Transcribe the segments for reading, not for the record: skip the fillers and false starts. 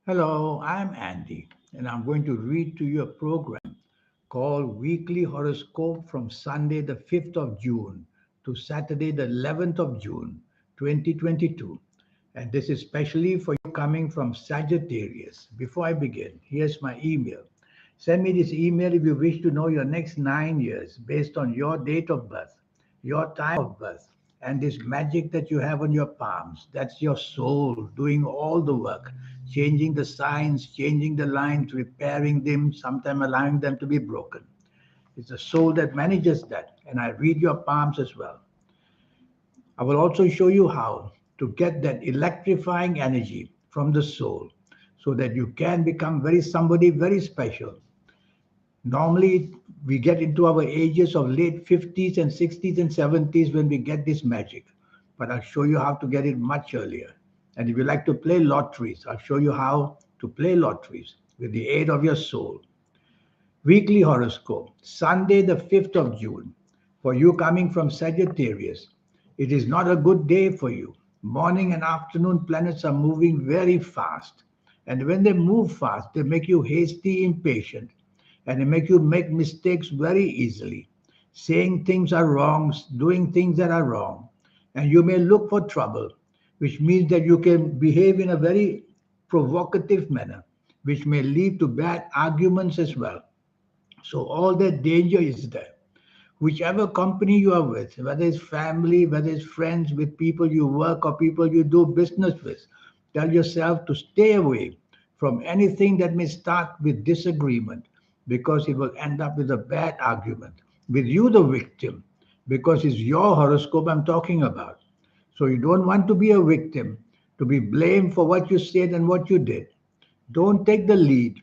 Hello, I'm Andy, and I'm going to read to you a program called Weekly Horoscope from Sunday, the 5th of June to Saturday, the 11th of June, 2022. And this is specially for you coming from Sagittarius. Before I begin, here's my email. Send me this email if you wish to know your next 9 years based on your date of birth, your time of birth, and this magic that you have on your palms. That's your soul doing all the work, changing the signs, changing the lines, repairing them, sometimes allowing them to be broken. It's the soul that manages that. And I read your palms as well. I will also show you how to get that electrifying energy from the soul so that you can become very somebody very special. Normally, we get into our ages of late 50s and 60s and 70s when we get this magic. But I'll show you how to get it much earlier. And if you like to play lotteries, I'll show you how to play lotteries with the aid of your soul. Weekly horoscope, Sunday, the 5th of June. For you coming from Sagittarius, it is not a good day for you. Morning and afternoon planets are moving very fast. And when they move fast, they make you hasty, impatient, and they make you make mistakes very easily. Saying things are wrong, doing things that are wrong. And you may look for trouble, which means that you can behave in a very provocative manner, which may lead to bad arguments as well. So all that danger is there. Whichever company you are with, whether it's family, whether it's friends, with people you work or people you do business with, tell yourself to stay away from anything that may start with disagreement because it will end up with a bad argument. With you, the victim, because it's your horoscope I'm talking about. So you don't want to be a victim, to be blamed for what you said and what you did. Don't take the lead.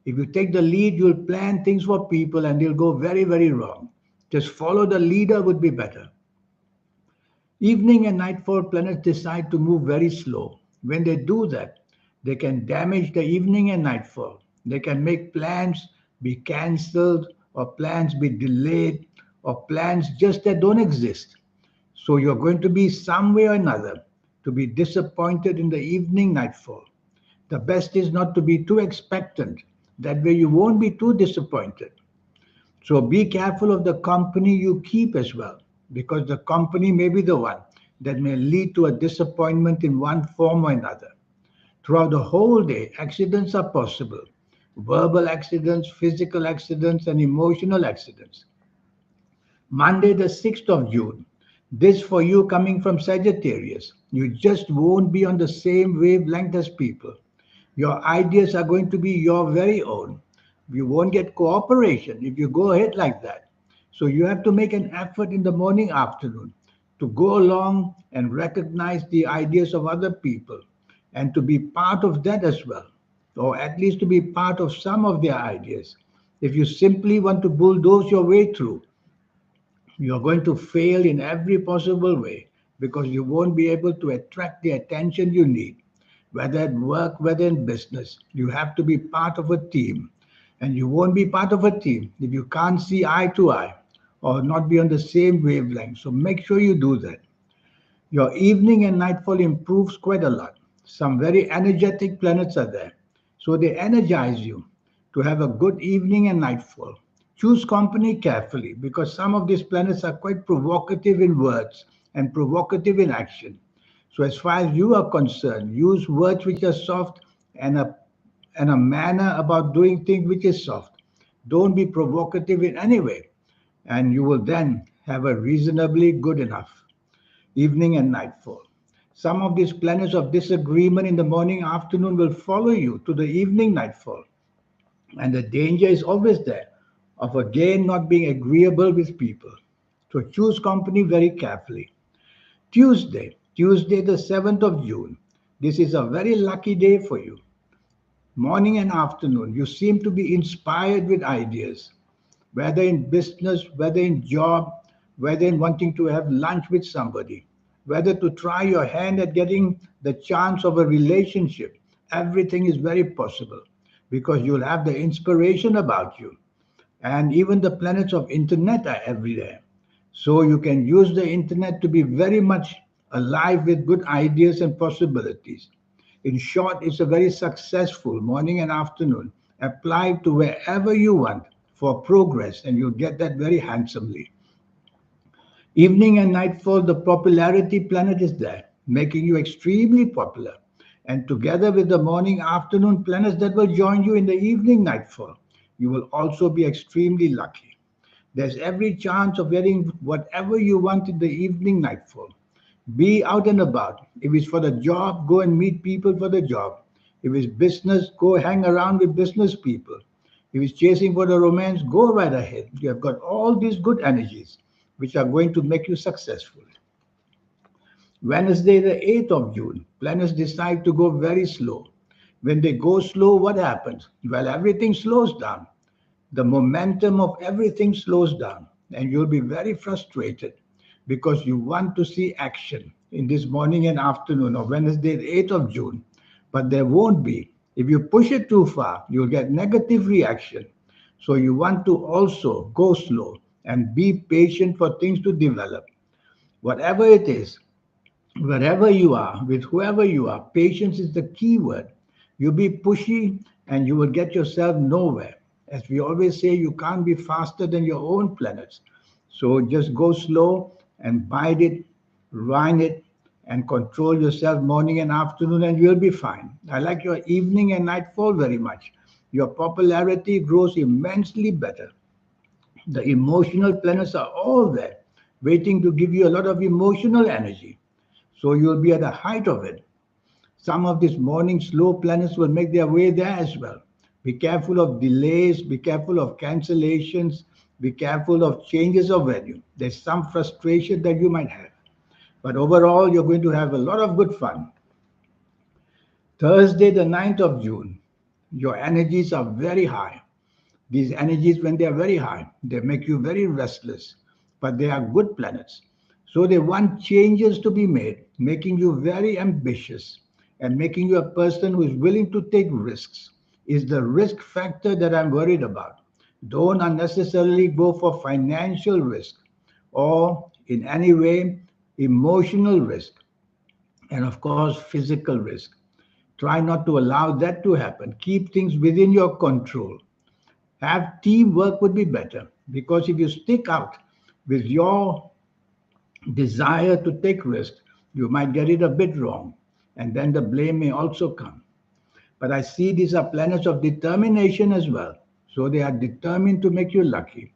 If you take the lead, you'll plan things for people and they'll go very, very wrong. Just follow the leader would be better. Evening and nightfall planets decide to move very slow. When they do that, they can damage the evening and nightfall. They can make plans be cancelled or plans be delayed or plans just that don't exist. So you're going to be some way or another to be disappointed in the evening nightfall. The best is not to be too expectant. That way you won't be too disappointed. So be careful of the company you keep as well, because the company may be the one that may lead to a disappointment in one form or another. Throughout the whole day, accidents are possible: verbal accidents, physical accidents, and emotional accidents. Monday, the 6th of June. This for you coming from Sagittarius. You just won't be on the same wavelength as people. Your ideas are going to be your very own. You won't get cooperation if you go ahead like that. So you have to make an effort in the morning, afternoon to go along and recognize the ideas of other people and to be part of that as well, or at least to be part of some of their ideas. If you simply want to bulldoze your way through, you're going to fail in every possible way because you won't be able to attract the attention you need. Whether at work, whether in business, you have to be part of a team. And you won't be part of a team if you can't see eye to eye or not be on the same wavelength. So make sure you do that. Your evening and nightfall improves quite a lot. Some very energetic planets are there. So they energize you to have a good evening and nightfall. Choose company carefully because some of these planets are quite provocative in words and provocative in action. So, as far as you are concerned, use words which are soft and a manner about doing things which is soft. Don't be provocative in any way, and you will then have a reasonably good enough evening and nightfall. Some of these planets of disagreement in the morning, afternoon will follow you to the evening nightfall. And the danger is always there of again not being agreeable with people. So choose company very carefully. Tuesday, the 7th of June. This is a very lucky day for you. Morning and afternoon, you seem to be inspired with ideas, whether in business, whether in job, whether in wanting to have lunch with somebody, whether to try your hand at getting the chance of a relationship. Everything is very possible because you'll have the inspiration about you. And even the planets of internet are everywhere. So you can use the internet to be very much alive with good ideas and possibilities. In short, it's a very successful morning and afternoon. Apply to wherever you want for progress, and you'll get that very handsomely. Evening and nightfall, the popularity planet is there, making you extremely popular. And together with the morning afternoon planets that will join you in the evening nightfall, you will also be extremely lucky. There's every chance of getting whatever you want in the evening nightfall. Be out and about. If it's for the job, go and meet people for the job. If it's business, go hang around with business people. If it's chasing for the romance, go right ahead. You have got all these good energies which are going to make you successful. Wednesday, the 8th of June, planets decide to go very slow. When they go slow, what happens? Well, everything slows down. The momentum of everything slows down, and you'll be very frustrated because you want to see action in this morning and afternoon of Wednesday, the 8th of June, but there won't be. If you push it too far, you'll get negative reaction. So you want to also go slow and be patient for things to develop. Whatever it is, wherever you are, with whoever you are, patience is the key word. You be pushy and you will get yourself nowhere. As we always say, you can't be faster than your own planets. So just go slow and bide it, ride it, and control yourself morning and afternoon, and you'll be fine. I like your evening and nightfall very much. Your popularity grows immensely better. The emotional planets are all there, waiting to give you a lot of emotional energy. So you'll be at the height of it. Some of these morning slow planets will make their way there as well. Be careful of delays, be careful of cancellations, be careful of changes of venue. There's some frustration that you might have. But overall, you're going to have a lot of good fun. Thursday, the 9th of June, your energies are very high. These energies, when they are very high, they make you very restless, but they are good planets. So they want changes to be made, making you very ambitious and making you a person who is willing to take risks. Is the risk factor that I'm worried about. Don't unnecessarily go for financial risk or in any way emotional risk, and of course physical risk. Try not to allow that to happen. Keep things within your control. Have teamwork would be better, because if you stick out with your desire to take risks, you might get it a bit wrong, and then the blame may also come. But I see these are planets of determination as well. So they are determined to make you lucky.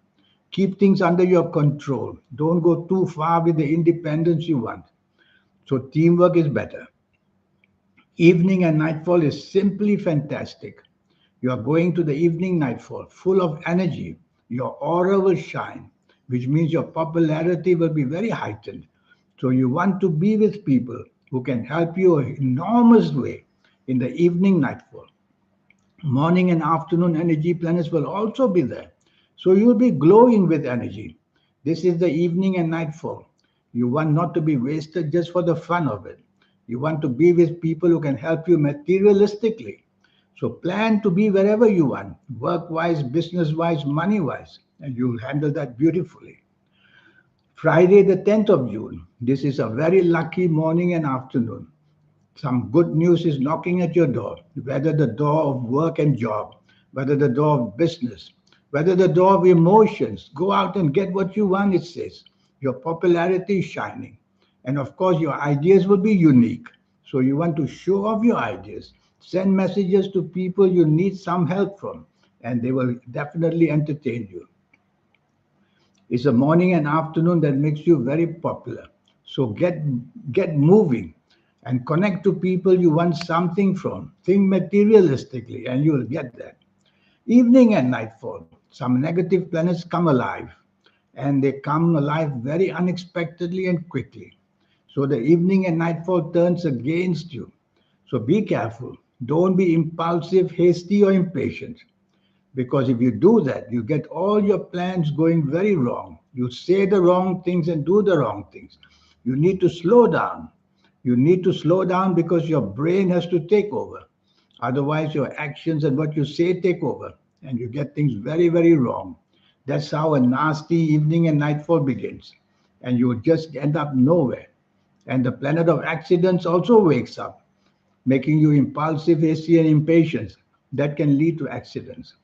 Keep things under your control. Don't go too far with the independence you want. So teamwork is better. Evening and nightfall is simply fantastic. You are going to the evening nightfall full of energy. Your aura will shine, which means your popularity will be very heightened. So you want to be with people who can help you in enormous way in the evening nightfall. Morning and afternoon energy planets will also be there. So you'll be glowing with energy. This is the evening and nightfall. You want not to be wasted just for the fun of it. You want to be with people who can help you materialistically. So plan to be wherever you want, work wise, business wise, money wise, and you'll handle that beautifully. Friday, the 10th of June. This is a very lucky morning and afternoon. Some good news is knocking at your door, whether the door of work and job, whether the door of business, whether the door of emotions. Go out and get what you want, it says. Your popularity is shining. And of course, your ideas will be unique. So you want to show off your ideas. Send messages to people you need some help from, and they will definitely entertain you. It's a morning and afternoon that makes you very popular. So get moving and connect to people you want something from. Think materialistically and you'll get that. Evening and nightfall, some negative planets come alive, and they come alive very unexpectedly and quickly. So the evening and nightfall turns against you. So be careful. Don't be impulsive, hasty, or impatient. Because if you do that, you get all your plans going very wrong. You say the wrong things and do the wrong things. You need to slow down. You need to slow down because your brain has to take over. Otherwise, your actions and what you say take over, and you get things very, very wrong. That's how a nasty evening and nightfall begins. And you just end up nowhere. And the planet of accidents also wakes up. making you impulsive, hasty, and impatient. That can lead to accidents.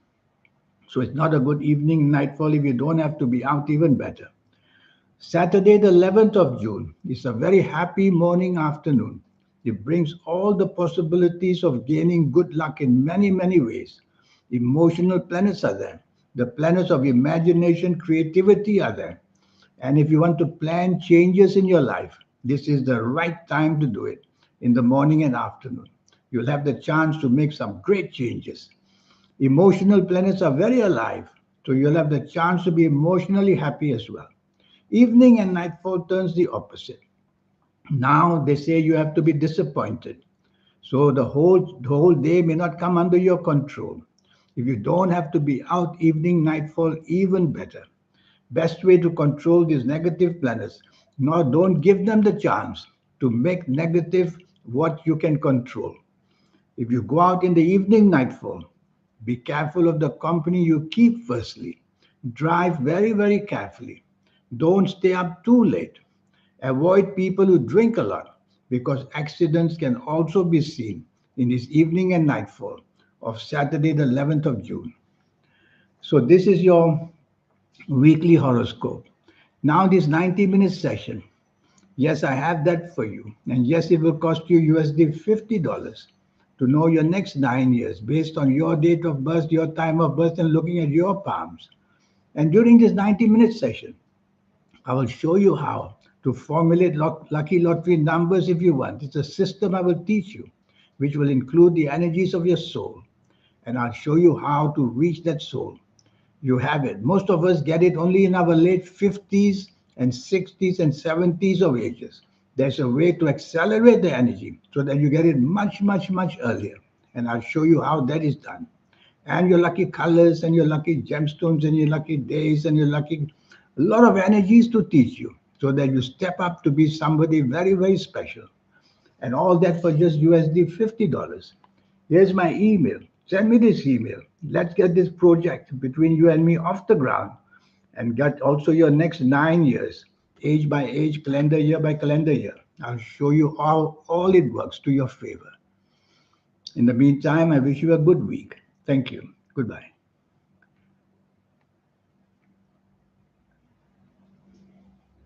So it's not a good evening, nightfall. If you don't have to be out, even better. Saturday, the 11th of June, is a very happy morning afternoon. It brings all the possibilities of gaining good luck in many, many ways. Emotional planets are there. The planets of imagination, creativity are there. And if you want to plan changes in your life, this is the right time to do it in the morning and afternoon. You'll have the chance to make some great changes. Emotional planets are very alive, so you'll have the chance to be emotionally happy as well. Evening and nightfall turns the opposite. Now they say you have to be disappointed. So the whole day may not come under your control. If you don't have to be out evening, nightfall, even better. Best way to control these negative planets. No, don't give them the chance to make negative what you can control. If you go out in the evening, nightfall, be careful of the company you keep firstly. Drive very, very carefully. Don't stay up too late. Avoid people who drink a lot because accidents can also be seen in this evening and nightfall of Saturday, the 11th of June. So, this is your weekly horoscope. Now, this 90-minute session, yes, I have that for you. And yes, it will cost you USD $50 to know your next 9 years based on your date of birth, your time of birth, and looking at your palms. And during this 90-minute session, I will show you how to formulate lucky lottery numbers if you want. It's a system I will teach you, which will include the energies of your soul. And I'll show you how to reach that soul. You have it. Most of us get it only in our late 50s and 60s and 70s of ages. There's a way to accelerate the energy so that you get it much, much, much earlier. And I'll show you how that is done. And your lucky colors and your lucky gemstones and your lucky days and your lucky, a lot of energies to teach you so that you step up to be somebody very, very special. And all that for just USD $50. Here's my email. Send me this email. Let's get this project between you and me off the ground and get also your next 9 years, age by age, calendar year by calendar year. I'll show you how all it works to your favor. In the meantime, I wish you a good week. Thank you. Goodbye.